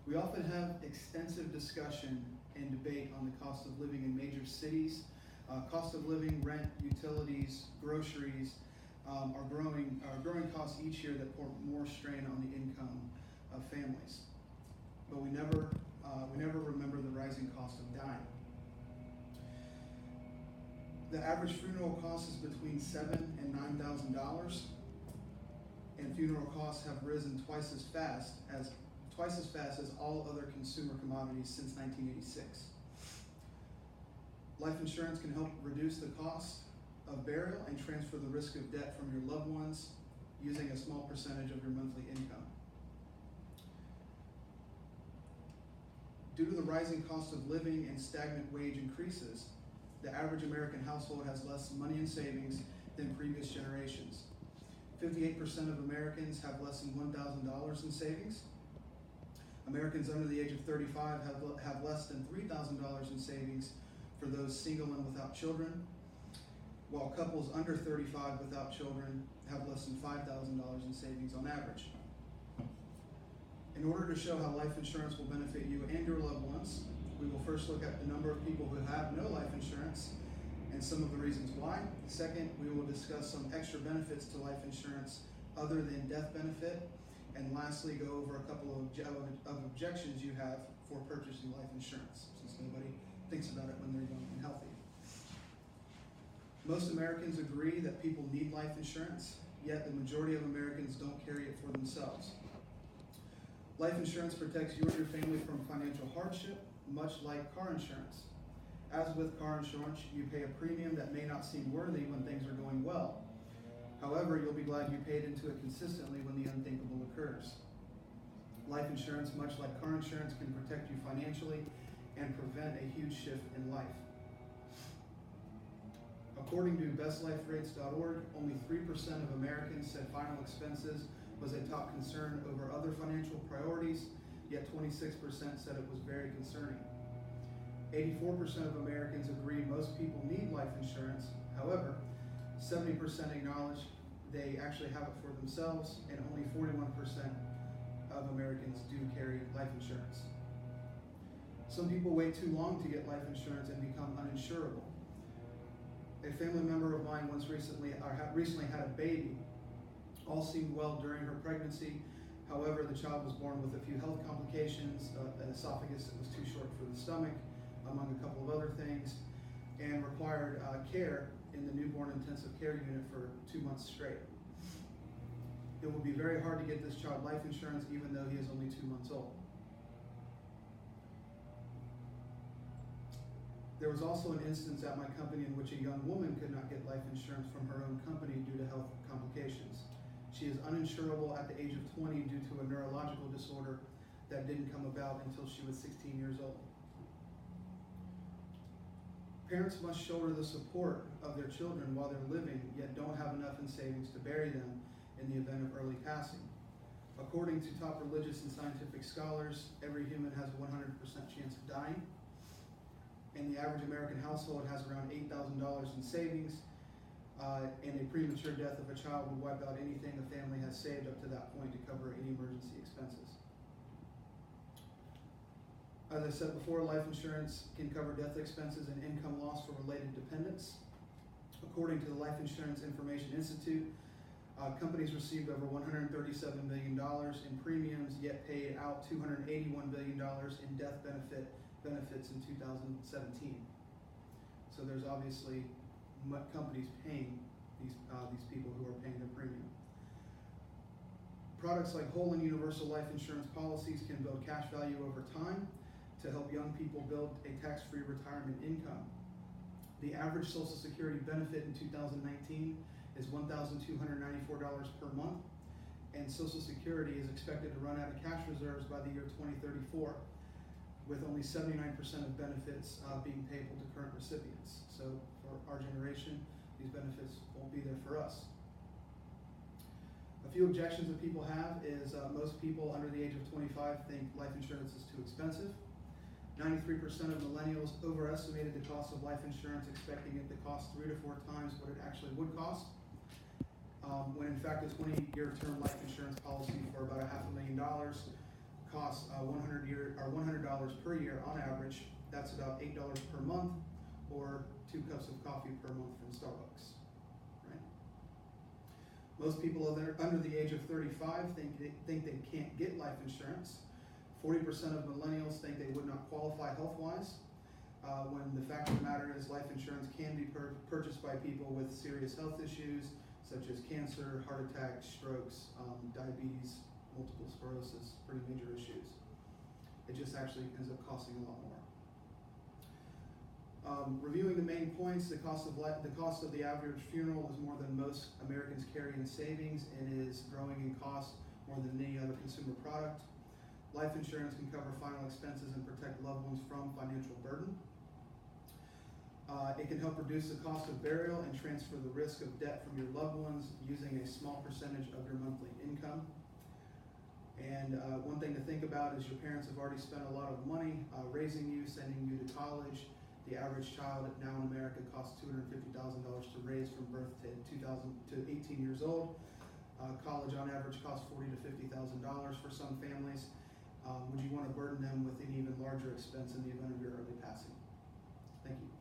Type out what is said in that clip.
We often have extensive discussion and debate on the cost of living in major cities. Cost of living, rent, utilities, groceries are growing costs each year that pour more strain on the income of families. But we never remember the rising cost of dying. The average funeral cost is between $7,000 and $9,000, and funeral costs have risen twice as fast as all other consumer commodities since 1986. Life insurance can help reduce the cost of burial and transfer the risk of death from your loved ones using a small percentage of your monthly income. Due to the rising cost of living and stagnant wage increases, the average American household has less money in savings than previous generations. 58% of Americans have less than $1,000 in savings. Americans under the age of 35 have less than $3,000 in savings for those single and without children, while couples under 35 without children have less than $5,000 in savings on average. In order to show how life insurance will benefit you and your loved ones, we will first look at the number of people who have no life insurance and some of the reasons why. Second, we will discuss some extra benefits to life insurance other than death benefit. And lastly, go over a couple of objections you have for purchasing life insurance, since nobody thinks about it when they're young and healthy. Most Americans agree that people need life insurance, yet the majority of Americans don't carry it for themselves. Life insurance protects you and your family from financial hardship, much like car insurance. As with car insurance, you pay a premium that may not seem worthy when things are going well. However, you'll be glad you paid into it consistently when the unthinkable occurs. Life insurance, much like car insurance, can protect you financially and prevent a huge shift in life. According to bestliferates.org, only 3% of Americans said final expenses was a top concern over other financial priorities, yet 26% said it was very concerning. 84% of Americans agree most people need life insurance. However, 70% acknowledge they actually have it for themselves, and only 41% of Americans do carry life insurance. Some people wait too long to get life insurance and become uninsurable. A family member of mine recently had a baby. All seemed well during her pregnancy. However, the child was born with a few health complications, an esophagus that was too short for the stomach, among a couple of other things, and required care in the newborn intensive care unit for 2 months straight. It will be very hard to get this child life insurance even though he is only 2 months old. There was also an instance at my company in which a young woman could not get life insurance from her own company due to health complications. She is uninsurable at the age of 20 due to a neurological disorder that didn't come about until she was 16 years old. Parents must shoulder the support of their children while they're living, yet don't have enough in savings to bury them in the event of early passing. According to top religious and scientific scholars, every human has a 100% chance of dying, and the average American household has around $8,000 in savings, and a premature death of a child would wipe out anything the family has saved up to that point to cover any emergency expenses. As I said before, life insurance can cover death expenses and income loss for related dependents. According to the Life Insurance Information Institute, companies received over $137 billion in premiums, yet paid out $281 billion in death benefits in 2017. So there's obviously companies paying these people who are paying their premium. Products like whole and universal life insurance policies can build cash value over time to help young people build a tax-free retirement income. The average Social Security benefit in 2019 is $1,294 per month, and Social Security is expected to run out of cash reserves by the year 2034, with only 79% of benefits being payable to current recipients. So for our generation, these benefits won't be there for us. A few objections that people have is most people under the age of 25 think life insurance is too expensive. 93% of millennials overestimated the cost of life insurance, expecting it to cost 3 to 4 times what it actually would cost, when in fact a 20-year term life insurance policy for about $500,000 costs $100 per year on average. That's about $8 per month, or 2 cups of coffee per month from Starbucks. Right? Most people under the age of 35 think they can't get life insurance. 40% of millennials think they would not qualify health-wise, when the fact of the matter is life insurance can be purchased by people with serious health issues such as cancer, heart attack, strokes, diabetes, multiple sclerosis, pretty major issues. It just actually ends up costing a lot more. Reviewing the main points, the cost of the average funeral is more than most Americans carry in savings and is growing in cost more than any other consumer product. Life insurance can cover final expenses and protect loved ones from financial burden. It can help reduce the cost of burial and transfer the risk of debt from your loved ones using a small percentage of your monthly income. And one thing to think about is your parents have already spent a lot of money raising you, sending you to college. The average child now in America costs $250,000 to raise from birth to 18 years old. College on average costs $40,000 to $50,000 for some families. Would you want to burden them with an even larger expense in the event of your early passing? Thank you.